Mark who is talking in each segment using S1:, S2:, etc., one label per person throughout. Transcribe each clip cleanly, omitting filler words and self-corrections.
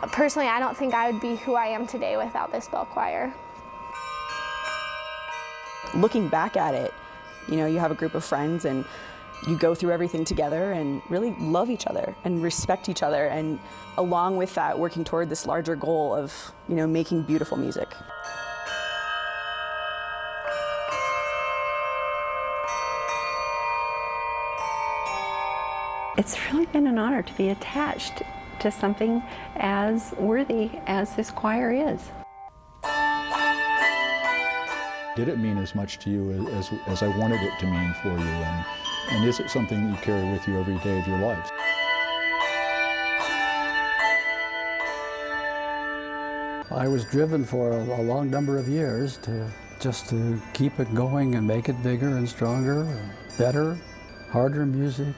S1: Personally, I don't think I would be who I am today without this bell choir.
S2: Looking back at it, you know, you have a group of friends and you go through everything together and really love each other and respect each other, and along with that, working toward this larger goal of, you know, making beautiful music.
S3: It's really been an honor to be attached to something as worthy as this choir is.
S4: Did it mean as much to you as I wanted it to mean for you? And is it something that you carry with you every day of your lives?
S5: I was driven for a long number of years just to keep it going and make it bigger and stronger, better, harder music.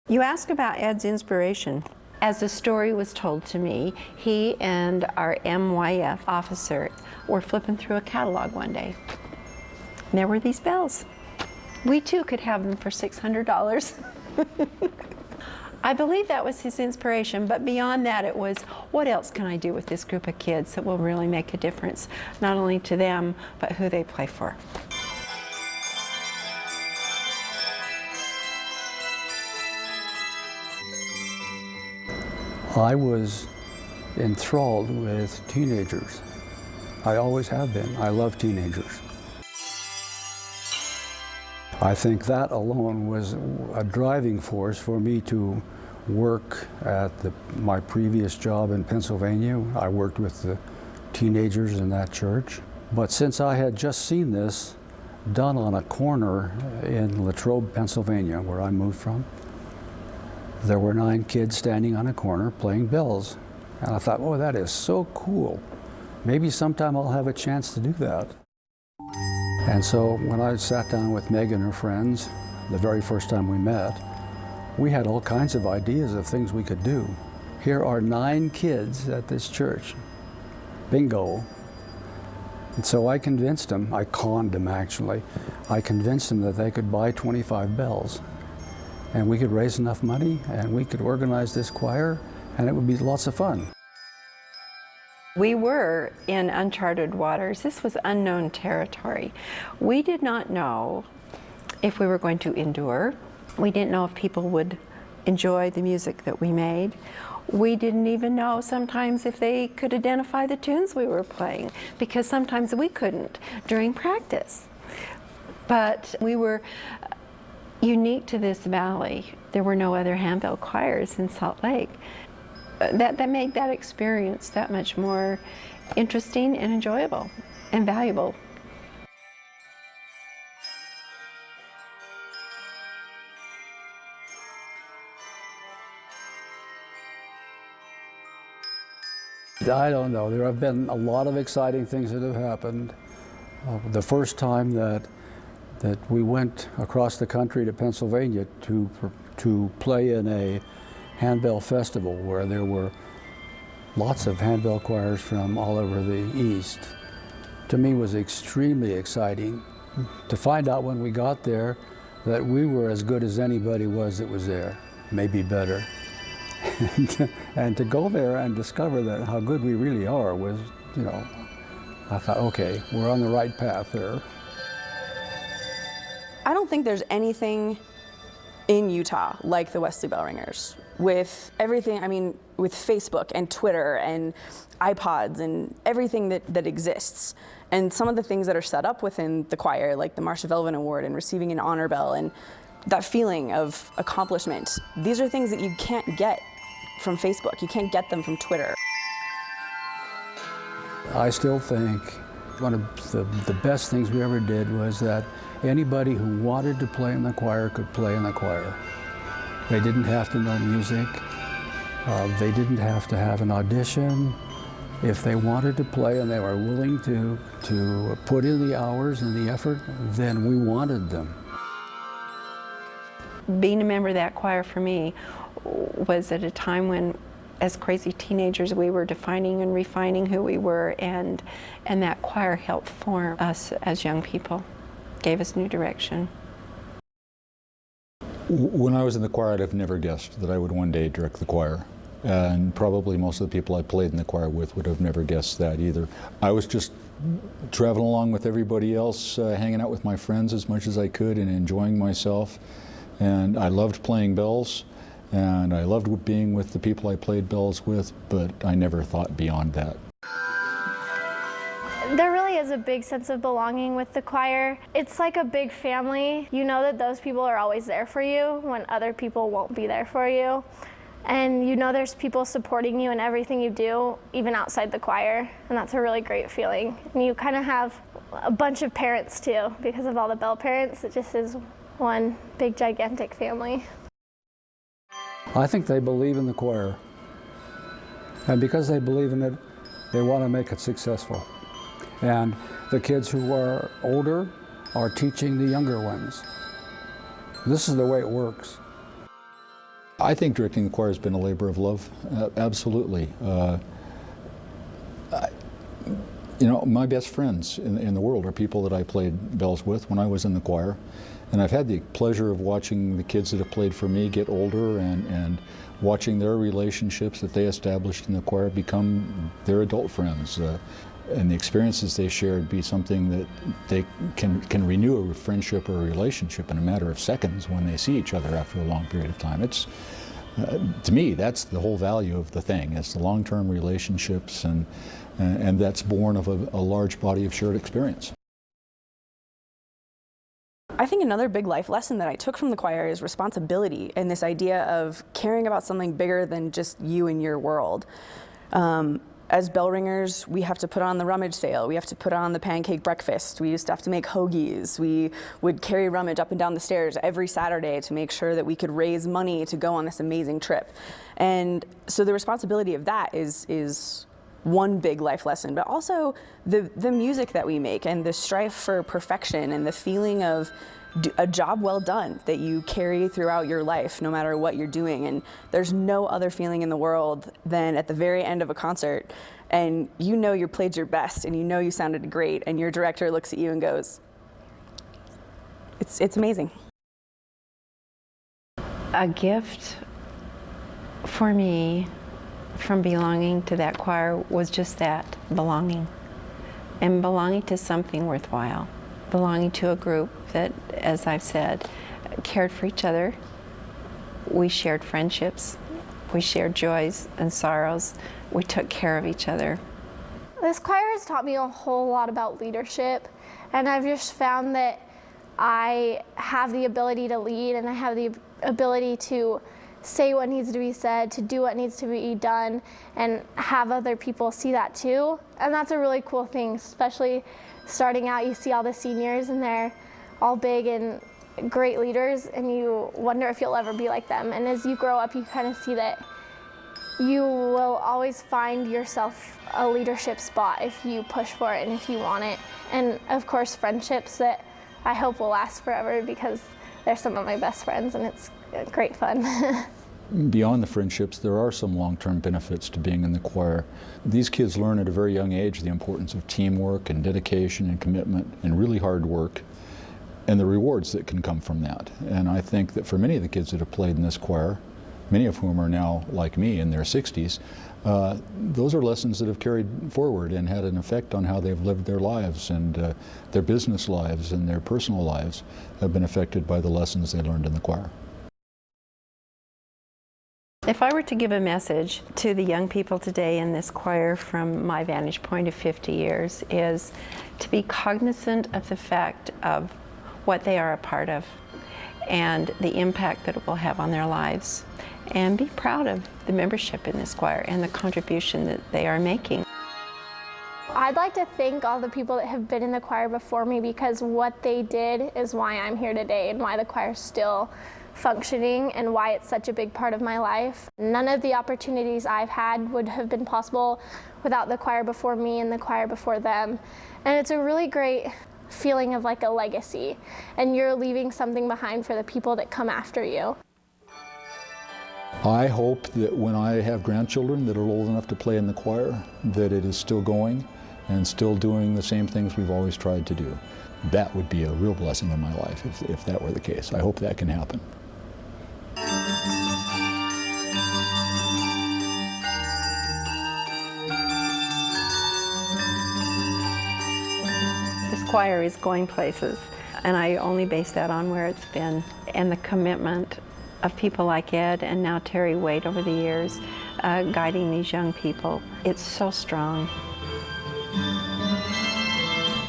S3: You ask about Ed's inspiration. As the story was told to me, he and our MYF officer were flipping through a catalog one day. And there were these bells. We too could have them for $600. I believe that was his inspiration, but beyond that it was, what else can I do with this group of kids that will really make a difference, not only to them, but who they play for.
S5: I was enthralled with teenagers. I always have been. I love teenagers. I think that alone was a driving force for me to work at my previous job in Pennsylvania. I worked with the teenagers in that church. But since I had just seen this done on a corner in Latrobe, Pennsylvania, where I moved from, there were 9 kids standing on a corner playing bells. And I thought, oh, that is so cool. Maybe sometime I'll have a chance to do that. And so when I sat down with Meg and her friends, the very first time we met, we had all kinds of ideas of things we could do. Here are 9 kids at this church. Bingo. And so I convinced them, I conned them actually, I convinced them that they could buy 25 bells. And we could raise enough money and we could organize this choir and it would be lots of fun.
S3: We were in uncharted waters. This was unknown territory. We did not know if we were going to endure. We didn't know if people would enjoy the music that we made. We didn't even know sometimes if they could identify the tunes we were playing, because sometimes we couldn't during practice. But we were unique to this valley. There were no other handbell choirs in Salt Lake. That made that experience that much more interesting and enjoyable and valuable.
S5: I don't know. There have been a lot of exciting things that have happened. The first time that we went across the country to Pennsylvania to play in a handbell festival where there were lots of handbell choirs from all over the East, to me was extremely exciting. To find out when we got there that we were as good as anybody was that was there, maybe better. And to go there and discover that how good we really are was, you know, I thought, okay, we're on the right path there.
S2: I don't think there's anything in Utah like the Wesley Bell Ringers. With everything, I mean, with Facebook and Twitter and iPods and everything that exists, and some of the things that are set up within the choir, like the Marcia Velvin Award and receiving an honor bell and that feeling of accomplishment, these are things that you can't get from Facebook. You can't get them from Twitter.
S5: I still think one of the best things we ever did was that anybody who wanted to play in the choir could play in the choir. They didn't have to know music. They didn't have to have an audition. If they wanted to play and they were willing to put in the hours and the effort, then we wanted them.
S3: Being a member of that choir for me was at a time when, as crazy teenagers, we were defining and refining who we were, and that choir helped form us as young people, gave us new direction.
S4: When I was in the choir, I'd have never guessed that I would one day direct the choir. And probably most of the people I played in the choir with would have never guessed that either. I was just traveling along with everybody else, hanging out with my friends as much as I could and enjoying myself. And I loved playing bells, and I loved being with the people I played bells with, but I never thought beyond that.
S1: There really is a big sense of belonging with the choir. It's like a big family. You know that those people are always there for you when other people won't be there for you. And you know there's people supporting you in everything you do, even outside the choir. And that's a really great feeling. And you kind of have a bunch of parents too, because of all the bell parents. It just is one big, gigantic family.
S5: I think they believe in the choir. And because they believe in it, they want to make it successful. And the kids who are older are teaching the younger ones. This is the way it works.
S4: I think directing the choir has been a labor of love, absolutely. You know, my best friends in the world are people that I played bells with when I was in the choir. And I've had the pleasure of watching the kids that have played for me get older and watching their relationships that they established in the choir become their adult friends. And the experiences they shared be something that they can renew a friendship or a relationship in a matter of seconds when they see each other after a long period of time. It's, to me, that's the whole value of the thing. It's the long-term relationships, and that's born of a large body of shared experience.
S2: I think another big life lesson that I took from the choir is responsibility and this idea of caring about something bigger than just you and your world. As bell ringers, we have to put on the rummage sale. We have to put on the pancake breakfast. We used to have to make hoagies. We would carry rummage up and down the stairs every Saturday to make sure that we could raise money to go on this amazing trip. And so the responsibility of that is one big life lesson, but also the music that we make and the strive for perfection and the feeling of a job well done that you carry throughout your life, no matter what you're doing. And there's no other feeling in the world than at the very end of a concert, and you know you played your best, and you know you sounded great, and your director looks at you and goes, it's amazing.
S3: A gift for me from belonging to that choir was just that, belonging. And belonging to something worthwhile. Belonging to a group that, as I've said, cared for each other. We shared friendships. We shared joys and sorrows. We took care of each other.
S1: This choir has taught me a whole lot about leadership, and I've just found that I have the ability to lead, and I have the ability to say what needs to be said, to do what needs to be done, and have other people see that too. And that's a really cool thing, especially starting out. You see all the seniors and they're all big and great leaders, and you wonder if you'll ever be like them. And as you grow up, you kind of see that you will always find yourself a leadership spot if you push for it and if you want it. And of course, friendships that I hope will last forever, because they're some of my best friends and it's great fun.
S4: Beyond the friendships, there are some long-term benefits to being in the choir. These kids learn at a very young age the importance of teamwork and dedication and commitment and really hard work, and the rewards that can come from that. And I think that for many of the kids that have played in this choir, many of whom are now like me in their 60s, those are lessons that have carried forward and had an effect on how they've lived their lives, and their business lives and their personal lives have been affected by the lessons they learned in the choir.
S3: If I were to give a message to the young people today in this choir from my vantage point of 50 years, is to be cognizant of the fact of what they are a part of and the impact that it will have on their lives, and be proud of the membership in this choir and the contribution that they are making.
S1: I'd like to thank all the people that have been in the choir before me, because what they did is why I'm here today and why the choir is still functioning and why it's such a big part of my life. None of the opportunities I've had would have been possible without the choir before me and the choir before them. And it's a really great feeling of like a legacy, and you're leaving something behind for the people that come after you.
S4: I hope that when I have grandchildren that are old enough to play in the choir, that it is still going and still doing the same things we've always tried to do. That would be a real blessing in my life if that were the case. I hope that can happen.
S3: This choir is going places, and I only base that on where it's been and the commitment of people like Ed and now Terry Waite over the years, guiding these young people. It's so strong.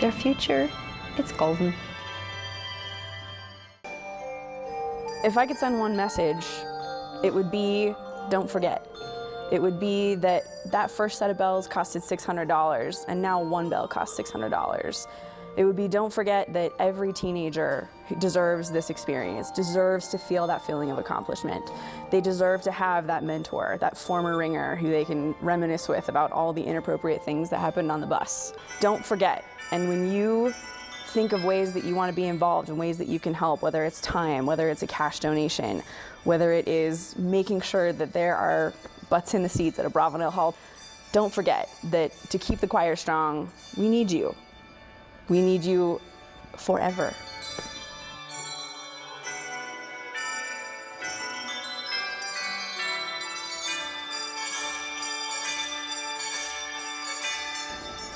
S3: Their future, it's golden.
S2: If I could send one message, it would be, don't forget. It would be that that first set of bells costed $600, and now one bell costs $600. It would be, don't forget that every teenager deserves this experience, deserves to feel that feeling of accomplishment. They deserve to have that mentor, that former ringer who they can reminisce with about all the inappropriate things that happened on the bus. Don't forget. And when you think of ways that you want to be involved and ways that you can help, whether it's time, whether it's a cash donation, whether it is making sure that there are butts in the seats at a Bravenel Hall, don't forget that to keep the choir strong, we need you. We need you forever.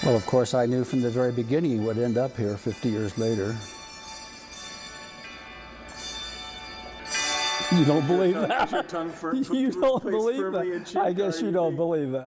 S5: Well, of course, I knew from the very beginning he would end up here 50 years later. You don't believe that? You don't believe that? I guess you don't believe that.